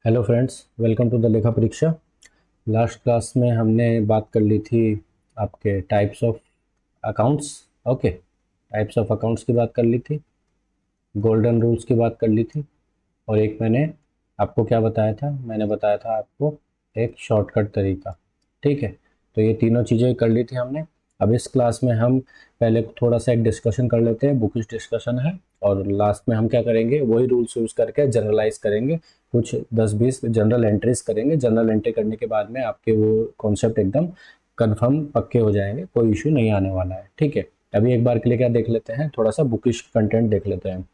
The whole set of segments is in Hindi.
Hello friends, welcome to the लेखा परीक्षा। लास्ट क्लास में हमने बात कर ली थी आपके types of accounts. Okay, types of accounts की बात कर ली थी, गोल्डन रूल्स की बात कर ली थी, और एक मैंने आपको क्या बताया था, मैंने बताया था आपको एक शॉर्टकट तरीका। ठीक है, तो ये तीनों चीज़ें कर ली थी हमने। अब इस क्लास में हम पहले थोड़ा सा एक डिस्कशन कर लेते हैं, बुकिश डिस्कशन है, और लास्ट में हम क्या करेंगे, वही रूल्स यूज़ करके जनरलाइज करेंगे, कुछ 10-20 जनरल एंट्रीज करेंगे। जनरल एंट्री करने के बाद में आपके वो कॉन्सेप्ट एकदम कंफर्म पक्के हो जाएंगे, कोई इशू नहीं आने वाला है। ठीक है, अभी एक बार के लिए क्या देख लेते हैं, थोड़ा सा बुकिश कंटेंट देख लेते हैं।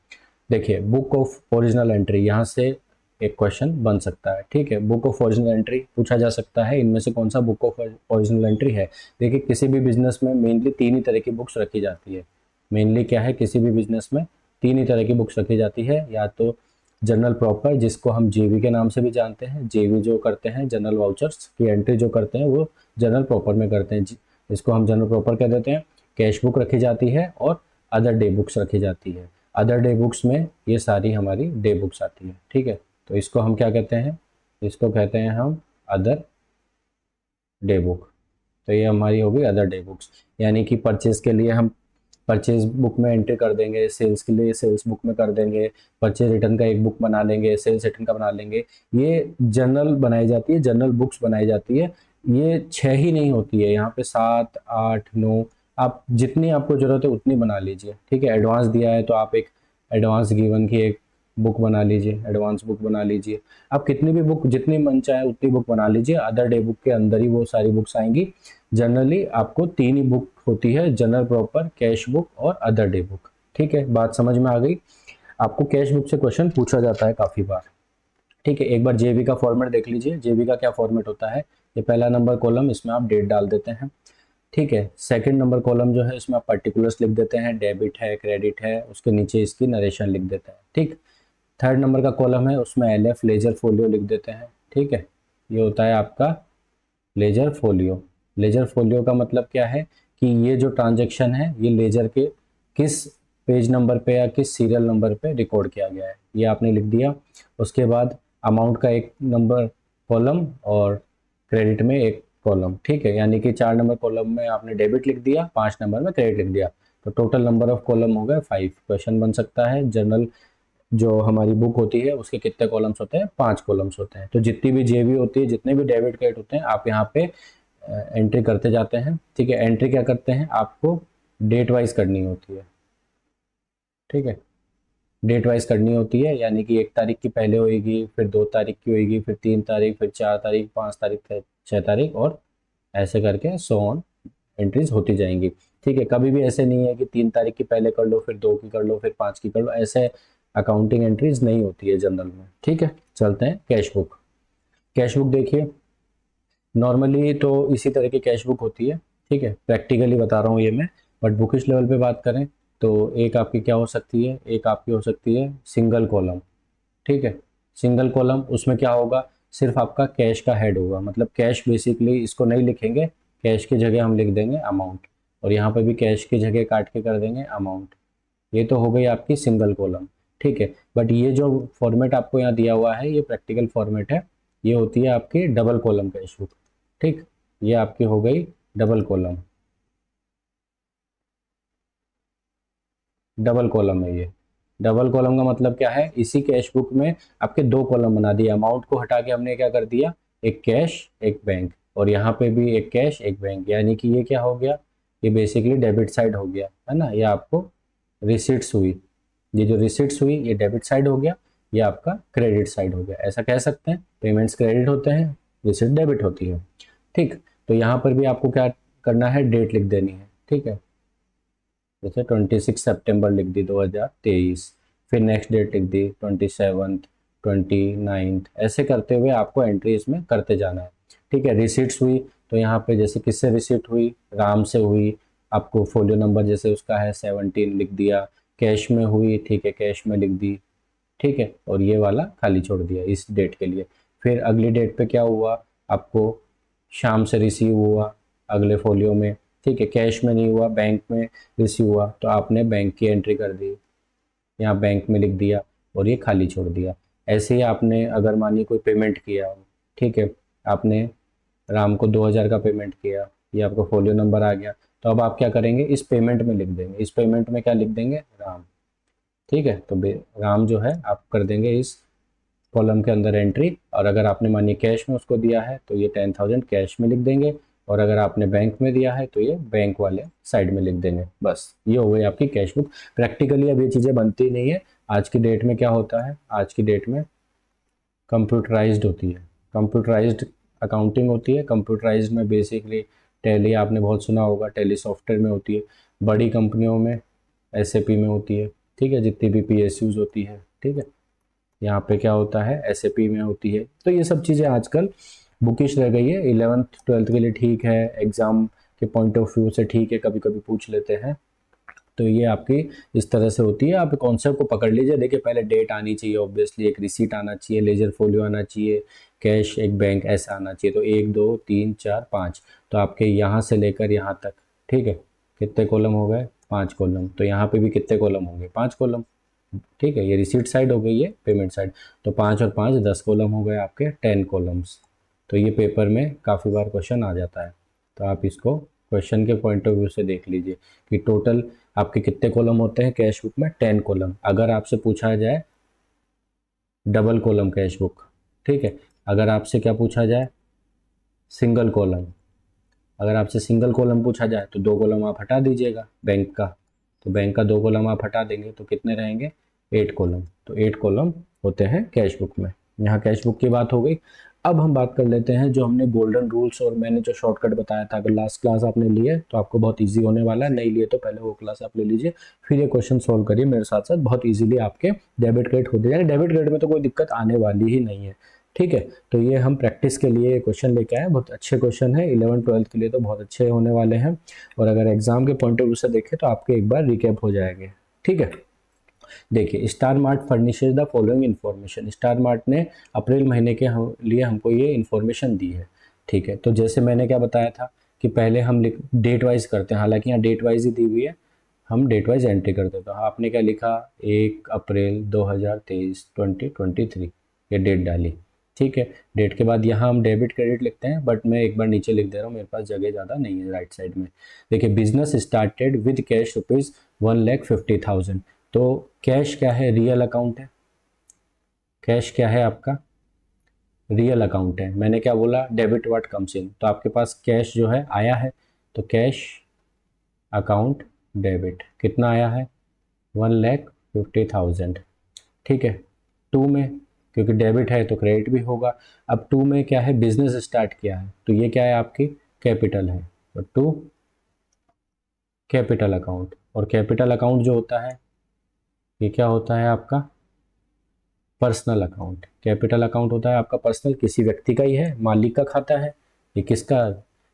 देखिए, बुक ऑफ ओरिजिनल एंट्री, यहाँ से एक क्वेश्चन बन सकता है। ठीक है, बुक ऑफ ओरिजिनल एंट्री पूछा जा सकता है, इनमें से कौन सा बुक ऑफ ओरिजिनल एंट्री है। देखिए, किसी भी बिजनेस में मेनली तीन ही तरह की बुक्स रखी जाती है। मेनली क्या है, किसी भी बिजनेस में तीन ही तरह की बुक्स रखी जाती है। या तो जनरल प्रॉपर, जिसको हम जेवी के नाम से भी जानते हैं, जेवी जो करते हैं, जनरल वाउचर्स की एंट्री जो करते हैं वो जनरल प्रॉपर में करते हैं, इसको हम जनरल प्रॉपर कह देते हैं। कैश बुक रखी जाती है और अदर डे बुक्स रखी जाती है। अदर डे बुक्स में ये सारी हमारी डे बुक्स आती है। ठीक है, तो इसको हम क्या कहते हैं, इसको कहते हैं हम अदर डे बुक। तो ये हमारी हो गई अदर डे बुक्स, यानी कि परचेज के लिए हम परचेज बुक में एंट्री कर देंगे, सेल्स के लिए सेल्स बुक में कर देंगे, परचेज रिटर्न का एक बुक बना लेंगे, सेल्स रिटर्न का बना लेंगे। ये जनरल बनाई जाती है, जनरल बुक्स बनाई जाती है। ये 6 ही नहीं होती है, यहाँ पे 7, 8, 9, आप जितनी आपको जरूरत है उतनी बना लीजिए। ठीक है, एडवांस दिया है तो आप एक एडवांस गिवन की एक बुक बना लीजिए, एडवांस बुक बना लीजिए। आप कितनी भी बुक, जितनी मन चाहे उतनी बुक बना लीजिए, अदर डे बुक के अंदर ही वो सारी बुक्स आएंगी। जनरली आपको तीन ही बुक होती है, जनरल प्रॉपर, कैश बुक और अदर डे बुक। ठीक है, बात समझ में आ गई। आपको कैश बुक से क्वेश्चन पूछा जाता है काफ़ी बार। ठीक है, एक बार जेबी का फॉर्मेट देख लीजिए। जेबी का क्या फॉर्मेट होता है, ये पहला नंबर कॉलम, इसमें आप डेट डाल देते हैं। ठीक है, सेकंड नंबर कॉलम जो है इसमें आप पर्टिकुलर्स लिख देते हैं, डेबिट है, क्रेडिट है, उसके नीचे इसकी नरेशन लिख देते हैं। ठीक, थर्ड नंबर का कॉलम है, उसमें एलएफ लेजर फोलियो लिख देते हैं। ठीक है, ये होता है आपका लेजर फोलियो। लेजर फोलियो का मतलब क्या है कि ये जो ट्रांजैक्शन है ये लेजर के किस पेज नंबर पे या किस सीरियल नंबर पे रिकॉर्ड किया गया है, ये आपने लिख दिया। उसके बाद अमाउंट का एक नंबर कॉलम और क्रेडिट में एक कॉलम। ठीक है, यानी कि 4 नंबर कॉलम में आपने डेबिट लिख दिया, 5 नंबर में क्रेडिट लिख दिया, तो टोटल नंबर ऑफ कॉलम हो गए 5। क्वेश्चन बन सकता है, जनरल जो हमारी बुक होती है उसके कितने कॉलम्स होते हैं, 5 कॉलम्स होते हैं। तो जितनी भी जेबी होती है, जितने भी डेबिट क्रेडिट होते हैं, आप यहाँ पे एंट्री करते जाते हैं। ठीक है, एंट्री क्या करते हैं, आपको डेट वाइज करनी होती है। ठीक है, डेट वाइज करनी होती है, यानी कि 1 तारीख की पहले होएगी, फिर 2 तारीख की होएगी, फिर 3 तारीख, फिर 4 तारीख, 5 तारीख, फिर 6 तारीख, और ऐसे करके सो ऑन एंट्रीज होती जाएंगी। ठीक है, कभी भी ऐसे नहीं है कि 3 तारीख की पहले कर लो, फिर 2 की कर लो, फिर 5 की कर लो, ऐसे अकाउंटिंग एंट्रीज नहीं होती है जनरल में। ठीक है, चलते हैं कैश बुक। कैश बुक देखिए, नॉर्मली तो इसी तरह की कैश बुक होती है। ठीक है, प्रैक्टिकली बता रहा हूँ ये मैं, बट बुकिश लेवल पे बात करें तो एक आपकी क्या हो सकती है, एक आपकी हो सकती है सिंगल कॉलम। ठीक है, सिंगल कॉलम, उसमें क्या होगा, सिर्फ आपका कैश का हेड होगा, मतलब कैश बेसिकली इसको नहीं लिखेंगे, कैश की जगह हम लिख देंगे अमाउंट, और यहाँ पे भी कैश की जगह काट के कर देंगे अमाउंट। ये तो हो गई आपकी सिंगल कॉलम। ठीक है, बट ये जो फॉर्मेट आपको यहाँ दिया हुआ है ये प्रैक्टिकल फॉर्मेट है, ये होती है आपकी डबल कॉलम कैश बुक। ठीक, ये आपकी हो गई डबल कॉलम, डबल कॉलम है ये। डबल कॉलम का मतलब क्या है, इसी कैश बुक में आपके 2 कॉलम बना दिए, अमाउंट को हटा के हमने क्या कर दिया, एक कैश एक बैंक, और यहाँ पे भी एक कैश एक बैंक, यानी कि ये क्या हो गया, ये बेसिकली डेबिट साइड हो गया, है ना। ये आपको रिसिट्स हुई, ये जो रिसिट्स हुई ये डेबिट साइड हो गया, ये आपका क्रेडिट साइड हो गया, ऐसा कह सकते हैं। पेमेंट्स क्रेडिट होते हैं, रिसिट डेबिट होती है। ठीक, तो यहाँ पर भी आपको क्या करना है, डेट लिख देनी है। ठीक है, जैसे 26 सितंबर लिख दी 2023, फिर नेक्स्ट डेट लिख दी 27th, 29th, ऐसे करते हुए आपको एंट्री इसमें करते जाना है। ठीक है, रिसीट्स हुई तो यहाँ पे जैसे किससे रिसीट हुई, राम से हुई, आपको फोलियो नंबर जैसे उसका है 17 लिख दिया। कैश में हुई, ठीक है, कैश में लिख दी। ठीक है, और ये वाला खाली छोड़ दिया इस डेट के लिए। फिर अगली डेट पे क्या हुआ, आपको शाम से रिसीव हुआ अगले फोलियो में। ठीक है, कैश में नहीं हुआ, बैंक में रिसीव हुआ, तो आपने बैंक की एंट्री कर दी, यहाँ बैंक में लिख दिया और ये खाली छोड़ दिया। ऐसे ही आपने अगर मानिए कोई पेमेंट किया, ठीक है, आपने राम को 2000 का पेमेंट किया, ये आपका फोलियो नंबर आ गया, तो अब आप क्या करेंगे, इस पेमेंट में लिख देंगे, इस पेमेंट में क्या लिख देंगे, राम। ठीक है, तो राम जो है आप कर देंगे इस कॉलम के अंदर एंट्री, और अगर आपने मानिए कैश में उसको दिया है तो ये 10,000 कैश में लिख देंगे, और अगर आपने बैंक में दिया है तो ये बैंक वाले साइड में लिख देंगे। बस ये हो गई आपकी कैश बुक। प्रैक्टिकली अब ये चीज़ें बनती नहीं है। आज की डेट में क्या होता है, आज की डेट में कंप्यूटराइज्ड होती है, कंप्यूटराइज्ड अकाउंटिंग होती है। कंप्यूटराइज्ड में बेसिकली टैली आपने बहुत सुना होगा, टैली सॉफ्टवेयर में होती है, बड़ी कंपनियों में एसएपी में होती है। ठीक है, जितनी भी पीएसयूज होती है, ठीक है, यहाँ पे क्या होता है, एसएपी में होती है। तो ये सब चीज़ें आजकल बुकिश रह गई है। 11th 12th के लिए ठीक है, एग्ज़ाम के पॉइंट ऑफ व्यू से ठीक है, कभी कभी पूछ लेते हैं। तो ये आपकी इस तरह से होती है। आप कॉन्सेप्ट को पकड़ लीजिए। देखिए, पहले डेट आनी चाहिए, ऑब्वियसली एक रिसीट आना चाहिए, लेजर फोलियो आना चाहिए, कैश, एक बैंक ऐसा आना चाहिए। तो 1 2 3 4 5, तो आपके यहाँ से लेकर यहाँ तक, ठीक है, कितने कॉलम हो गए, 5 कॉलम। तो यहाँ पे भी कितने कॉलम होंगे, 5 कॉलम। ठीक है, ये रिसीट साइड हो गई, ये पेमेंट साइड। तो 5 और 5 10 कॉलम हो गए आपके, 10 कॉलम्स। तो ये पेपर में काफ़ी बार क्वेश्चन आ जाता है। तो आप इसको क्वेश्चन के पॉइंट ऑफ व्यू से देख लीजिए कि टोटल आपके कितने कॉलम होते हैं कैश बुक में, 10 कॉलम। अगर आपसे पूछा जाए डबल कॉलम कैश बुक, ठीक है, अगर आपसे क्या पूछा जाए, सिंगल कॉलम, अगर आपसे सिंगल कॉलम पूछा जाए तो 2 कॉलम आप हटा दीजिएगा बैंक का। तो बैंक का 2 कॉलम आप हटा देंगे तो कितने रहेंगे, 8 कॉलम। तो 8 कॉलम होते हैं कैश बुक में। यहाँ कैश बुक की बात हो गई। अब हम बात कर लेते हैं जो हमने गोल्डन रूल्स और मैंने जो शॉर्टकट बताया था। अगर लास्ट क्लास आपने लिए तो आपको बहुत इजी होने वाला है, नहीं लिए तो पहले वो क्लास आप ले लीजिए, फिर ये क्वेश्चन सोल्व करिए मेरे साथ साथ, बहुत इजीली आपके डेबिट क्रेडिट होते जाएंगे। डेबिट क्रेडिट में तो कोई दिक्कत आने वाली ही नहीं है। ठीक है, तो ये हम प्रैक्टिस के लिए क्वेश्चन लेके आए, बहुत अच्छे क्वेश्चन है, 11th 12th के लिए तो बहुत अच्छे होने वाले हैं। और अगर एग्जाम के पॉइंट ऑफ व्यू से देखें तो आपके एक बार रिकैप हो जाएंगे। ठीक है, देखिए, star mart furnishes the following information. Star mart ने अप्रैल महीने के लिए हमको ये इन्फॉर्मेशन दी है। ठीक है, तो जैसे मैंने क्या बताया था कि पहले हम डेट वाइज करते हैं, हालांकि यहाँ डेट वाइज ही दी हुई है, हम डेट वाइज एंट्री करते हैं। तो आपने क्या लिखा, 1 अप्रैल 2023 2023, ये डेट डाली। ठीक है, डेट के बाद यहाँ हम डेबिट क्रेडिट लिखते हैं, बट मैं एक बार नीचे लिख दे रहा हूँ, मेरे पास जगह ज़्यादा नहीं है राइट साइड में। देखिए, business started with cash rupees 1,50,000। तो कैश क्या है, रियल अकाउंट है। कैश क्या है आपका, रियल अकाउंट है। मैंने क्या बोला, डेबिट व्हाट कम्स इन, तो आपके पास कैश जो है आया है, तो कैश अकाउंट डेबिट कितना आया है, 1,50,000। ठीक है, टू में क्योंकि डेबिट है तो क्रेडिट भी होगा। अब टू में क्या है, बिजनेस स्टार्ट किया है, तो ये क्या है आपकी कैपिटल है, तो टू कैपिटल अकाउंट। और कैपिटल अकाउंट जो होता है ये क्या होता है आपका, पर्सनल अकाउंट। कैपिटल अकाउंट होता है आपका पर्सनल, किसी व्यक्ति का ही है, मालिक का खाता है। ये किसका,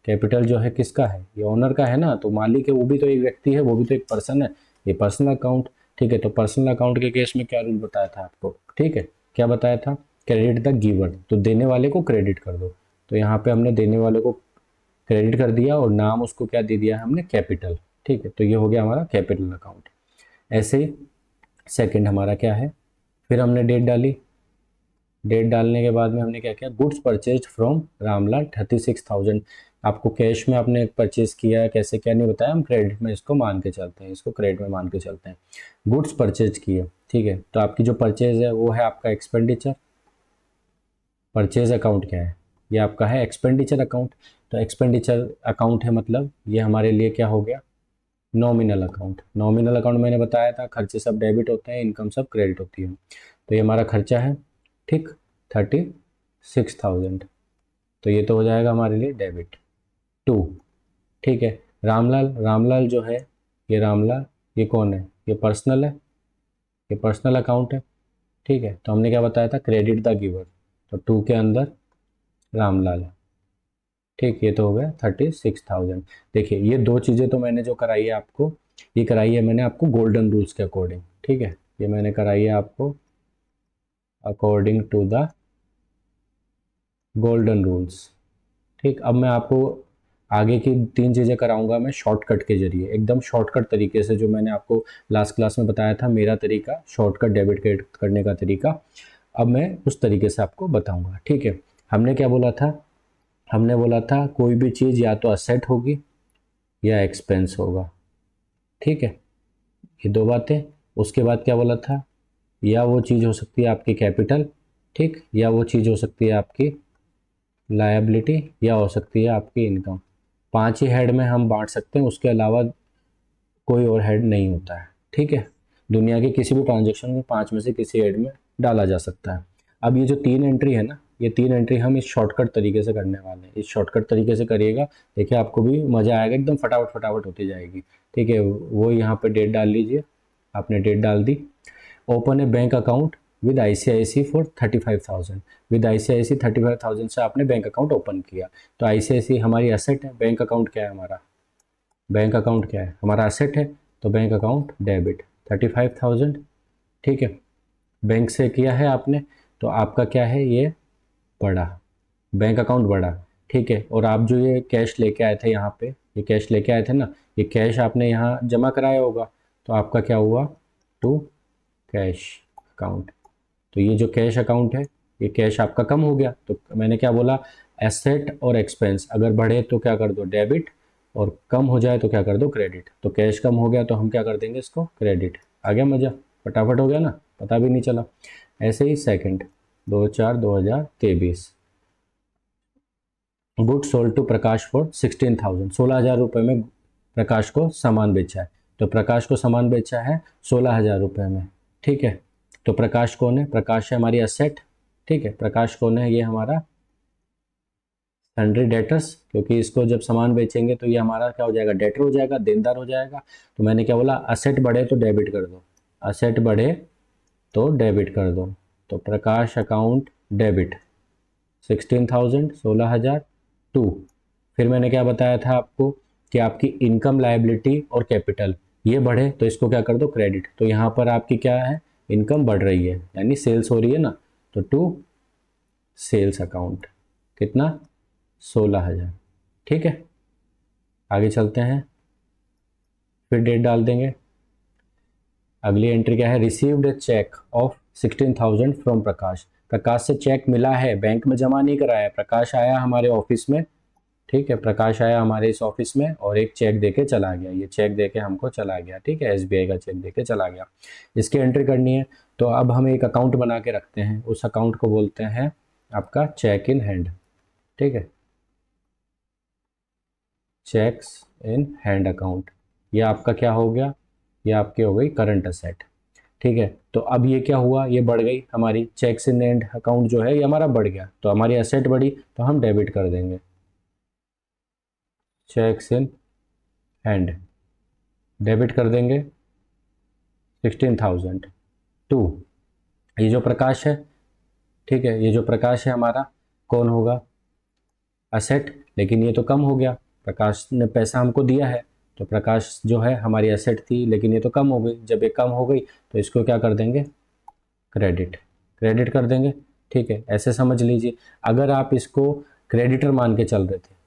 कैपिटल जो है किसका है, ये ओनर का है ना, तो मालिक है वो भी तो एक व्यक्ति है, वो भी तो एक पर्सन है, ये पर्सनल अकाउंट। ठीक है, तो पर्सनल अकाउंट के केस में क्या रूल बताया था आपको, ठीक है, क्या बताया था, क्रेडिट द गिवर, तो देने वाले को क्रेडिट कर दो। तो यहाँ पे हमने देने वाले को क्रेडिट कर दिया और नाम उसको क्या दे दिया हमने, कैपिटल। ठीक है, तो ये हो गया हमारा कैपिटल अकाउंट। ऐसे ही सेकंड हमारा क्या है, फिर हमने डेट डाली, डेट डालने के बाद में हमने क्या किया, गुड्स परचेज फ्रॉम रामलाल 36,000। आपको कैश में आपने परचेज किया है, कैसे क्या नहीं बताया, हम क्रेडिट में इसको मान के चलते हैं, इसको क्रेडिट में मान के चलते हैं। गुड्स परचेज किए, ठीक है, तो आपकी जो परचेज है वो है आपका एक्सपेंडिचर। परचेज अकाउंट क्या है, ये आपका है एक्सपेंडिचर अकाउंट। तो एक्सपेंडिचर अकाउंट है मतलब ये हमारे लिए क्या हो गया, नॉमिनल अकाउंट। नॉमिनल अकाउंट मैंने बताया था, खर्चे सब डेबिट होते हैं, इनकम सब क्रेडिट होती है। तो ये हमारा खर्चा है, ठीक, 36,000। तो ये तो हो जाएगा हमारे लिए डेबिट टू। ठीक है, रामलाल, रामलाल जो है ये रामलाल, ये कौन है, ये पर्सनल है, ये पर्सनल अकाउंट है। ठीक है, तो हमने क्या बताया था, क्रेडिट द गिवर, तो टू के अंदर रामलाल। ठीक, ये तो हो गया 36,000। देखिए, ये दो चीज़ें तो मैंने जो कराई है आपको, ये कराई है मैंने आपको गोल्डन रूल्स के अकॉर्डिंग। ठीक है, ये मैंने कराई है आपको according to the golden rules. ठीक, अब मैं आपको आगे की 3 चीज़ें कराऊंगा मैं शॉर्टकट के जरिए, एकदम शॉर्टकट तरीके से, जो मैंने आपको लास्ट क्लास में बताया था मेरा तरीका, शॉर्टकट डेबिट क्रेडिट करने का तरीका। अब मैं उस तरीके से आपको बताऊंगा, ठीक है। हमने क्या बोला था, हमने बोला था कोई भी चीज़ या तो असेट होगी या एक्सपेंस होगा, ठीक है, ये दो बातें। उसके बाद क्या बोला था, या वो चीज़ हो सकती है आपकी कैपिटल, ठीक, या वो चीज़ हो सकती है आपकी लायबिलिटी, या हो सकती है आपकी इनकम। पांच ही हेड में हम बांट सकते हैं, उसके अलावा कोई और हेड नहीं होता है, ठीक है। दुनिया के किसी भी ट्रांजेक्शन में पांच में से किसी हेड में डाला जा सकता है। अब ये जो तीन एंट्री है ना, ये तीन एंट्री हम इस शॉर्टकट तरीके से करने वाले हैं। इस शॉर्टकट तरीके से करिएगा, देखिए आपको भी मज़ा आएगा, एकदम फटाफट फटाफट होती जाएगी, ठीक है। वो यहाँ पे डेट डाल लीजिए, आपने डेट डाल दी। Open a bank account with ICICI for 35,000, with ICICI 35,000 से आपने बैंक अकाउंट ओपन किया। तो आईसीआईसी हमारी एसेट है, बैंक अकाउंट क्या है हमारा, बैंक अकाउंट क्या है हमारा, एसेट है, तो बैंक अकाउंट डेबिट 35,000, ठीक है। बैंक से किया है आपने, तो आपका क्या है, ये बढ़ा, बैंक अकाउंट बढ़ा, ठीक है। और आप जो ये कैश लेके आए थे यहाँ पे, ये कैश लेके आए थे ना, ये कैश आपने यहाँ जमा कराया होगा, तो आपका क्या हुआ, टू कैश अकाउंट। तो ये जो कैश अकाउंट है, ये कैश आपका कम हो गया। तो मैंने क्या बोला, एसेट और एक्सपेंस अगर बढ़े तो क्या कर दो, डेबिट, और कम हो जाए तो क्या कर दो, क्रेडिट। तो कैश कम हो गया तो हम क्या कर देंगे, इसको क्रेडिट। आ गया मजा, फटाफट हो गया ना, पता भी नहीं चला। ऐसे ही second, 2/4/2023, good sold to Prakash for 16,000, 16,000 रुपये में प्रकाश को सामान बेचा है। तो प्रकाश को सामान बेचा है 16,000 रुपये में, ठीक है। तो प्रकाश कौन है, प्रकाश है हमारी एसेट, ठीक है। प्रकाश कौन है, ये हमारा सन्ड्री डेटर्स, क्योंकि इसको जब सामान बेचेंगे तो ये हमारा क्या हो जाएगा, डेटर हो जाएगा, देनदार हो जाएगा। तो मैंने क्या बोला, असेट बढ़े तो डेबिट कर दो, असेट बढ़े तो डेबिट कर दो। तो प्रकाश अकाउंट डेबिट 16,000, 16,000 टू, फिर मैंने क्या बताया था आपको कि आपकी इनकम, लायबिलिटी और कैपिटल ये बढ़े तो इसको क्या कर दो, क्रेडिट। तो यहाँ पर आपकी क्या है, इनकम बढ़ रही है, यानी सेल्स हो रही है ना, तो टू सेल्स अकाउंट, कितना, 16,000, ठीक है। आगे चलते हैं, फिर डेट डाल देंगे। अगली एंट्री क्या है, received a cheque of 16,000 from Prakash, Prakash से चेक मिला है, बैंक में जमा नहीं कराया, प्रकाश आया हमारे ऑफिस में, ठीक है। प्रकाश आया हमारे इस ऑफिस में और एक चेक देके चला गया, ये चेक देके हमको चला गया, ठीक है, एसबीआई का चेक देके चला गया। इसकी एंट्री करनी है, तो अब हम एक अकाउंट बना के रखते हैं, उस अकाउंट को बोलते हैं आपका चेक इन हैंड, ठीक है, चेक्स इन हैंड अकाउंट। ये आपका क्या हो गया, ये आपकी हो गई करंट असेट, ठीक है। तो अब ये क्या हुआ, ये बढ़ गई हमारी चेक्स इन हैंड अकाउंट जो है, ये हमारा बढ़ गया, तो हमारी असेट बढ़ी, तो हम डेबिट कर देंगे, चेक्स इन हैंड डेबिट कर देंगे 16,000 टू, ये जो प्रकाश है, ठीक है, ये जो प्रकाश है हमारा कौन होगा, असेट, लेकिन ये तो कम हो गया, प्रकाश ने पैसा हमको दिया है, तो प्रकाश जो है हमारी एसेट थी, लेकिन ये तो कम हो गई। जब ये कम हो गई तो इसको क्या कर देंगे, क्रेडिट, क्रेडिट कर देंगे, ठीक है। ऐसे समझ लीजिए, अगर आप इसको क्रेडिटर मान के चल रहे थे,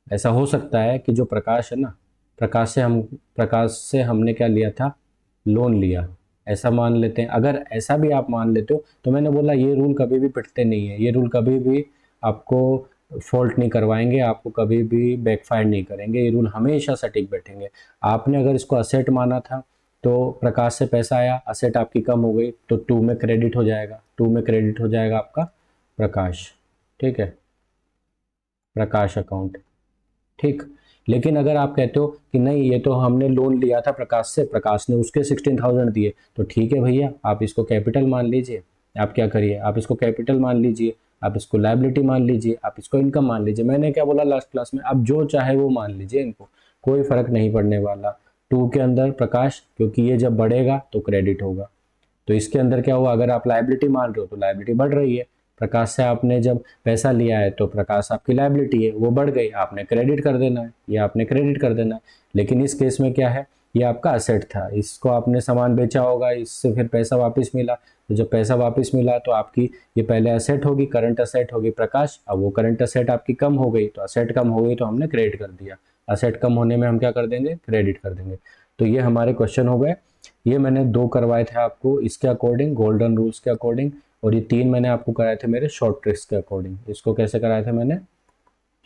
ऐसा हो सकता है कि जो प्रकाश है ना, प्रकाश से हमने क्या लिया था, लोन लिया, ऐसा मान लेते हैं। अगर ऐसा भी आप मान लेते हो तो मैंने बोला ये रूल कभी भी पिटते नहीं है, ये रूल कभी भी आपको फॉल्ट नहीं करवाएंगे, आपको कभी भी बैकफायर नहीं करेंगे, ये रूल हमेशा सटीक बैठेंगे। आपने अगर इसको असेट माना था तो प्रकाश से पैसा आया, असेट आपकी कम हो गई, तो टू में क्रेडिट हो जाएगा, टू में क्रेडिट हो जाएगा आपका प्रकाश, ठीक है, प्रकाश अकाउंट, ठीक। लेकिन अगर आप कहते हो कि नहीं ये तो हमने लोन लिया था प्रकाश से, प्रकाश ने उसके 16,000 दिए, तो ठीक है भैया, आप इसको कैपिटल मान लीजिए। आप क्या करिए, आप इसको कैपिटल मान लीजिए, आप इसको लायबिलिटी मान लीजिए, आप इसको इनकम मान लीजिए। मैंने क्या बोला लास्ट क्लास में, आप जो चाहे वो मान लीजिए, इनको कोई फर्क नहीं पड़ने वाला। टू के अंदर प्रकाश, क्योंकि ये जब बढ़ेगा तो क्रेडिट होगा, तो इसके अंदर क्या हुआ, अगर आप लायबिलिटी मान रहे हो तो लायबिलिटी बढ़ रही है, प्रकाश से आपने जब पैसा लिया है तो प्रकाश आपकी लायबिलिटी है, वो बढ़ गई, आपने क्रेडिट कर देना है, ये आपने क्रेडिट कर देना है। लेकिन इस केस में क्या है, ये आपका असेट था, इसको आपने सामान बेचा होगा, इससे फिर पैसा वापस मिला, तो जब पैसा वापस मिला तो आपकी ये पहले असेट होगी, करंट असेट होगी प्रकाश। अब वो करंट असेट आपकी कम हो गई, तो असेट कम हो गई तो हमने क्रेडिट कर दिया, असेट कम होने में हम क्या कर देंगे, क्रेडिट कर देंगे। तो ये हमारे क्वेश्चन हो गए, ये मैंने दो करवाए थे आपको इसके अकॉर्डिंग, गोल्डन रूल्स के अकॉर्डिंग। और ये 3 मैंने आपको कराए थे मेरे शॉर्ट ट्रिक्स के अकॉर्डिंग। इसको कैसे कराए थे मैंने?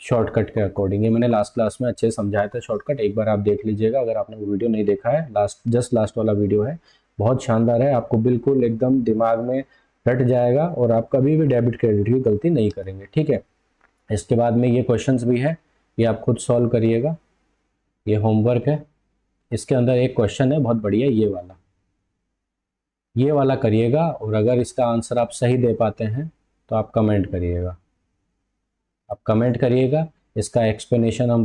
शॉर्टकट के अकॉर्डिंग। ये मैंने लास्ट क्लास में अच्छे से समझाया था शॉर्टकट, एक बार आप देख लीजिएगा अगर आपने वो वीडियो नहीं देखा है। लास्ट वाला वीडियो है, बहुत शानदार है, आपको बिल्कुल एकदम दिमाग में रट जाएगा और आप कभी भी डेबिट क्रेडिट की गलती नहीं करेंगे, ठीक है। इसके बाद में ये क्वेश्चंस भी है, ये आप खुद सॉल्व करिएगा, ये होमवर्क है। इसके अंदर एक क्वेश्चन है बहुत बढ़िया, ये वाला करिएगा, और अगर इसका आंसर आप सही दे पाते हैं तो आप कमेंट करिएगा, इसका एक्सप्लेनेशन हम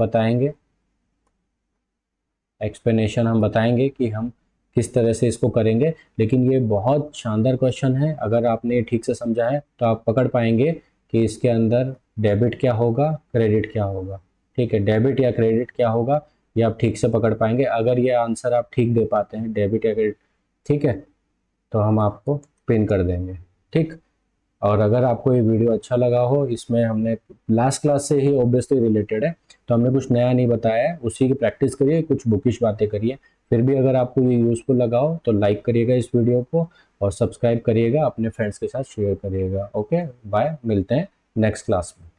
बताएंगे कि हम किस तरह से इसको करेंगे। लेकिन ये बहुत शानदार क्वेश्चन है, अगर आपने ये ठीक से समझा है तो आप पकड़ पाएंगे कि इसके अंदर डेबिट क्या होगा, क्रेडिट क्या होगा, ठीक है। डेबिट या क्रेडिट क्या होगा ये आप ठीक से पकड़ पाएंगे अगर ये आंसर आप ठीक दे पाते हैं, डेबिट या क्रेडिट, ठीक है, तो हम आपको पिन कर देंगे, ठीक। और अगर आपको ये वीडियो अच्छा लगा हो, इसमें हमने लास्ट क्लास से ही ऑब्वियसली रिलेटेड है, तो हमने कुछ नया नहीं बताया है, उसी की प्रैक्टिस करिए, कुछ बुकिश बातें करिए। फिर भी अगर आपको ये यूज़फुल लगा हो तो लाइक करिएगा इस वीडियो को, और सब्सक्राइब करिएगा, अपने फ्रेंड्स के साथ शेयर करिएगा। ओके, बाय, मिलते हैं नेक्स्ट क्लास में।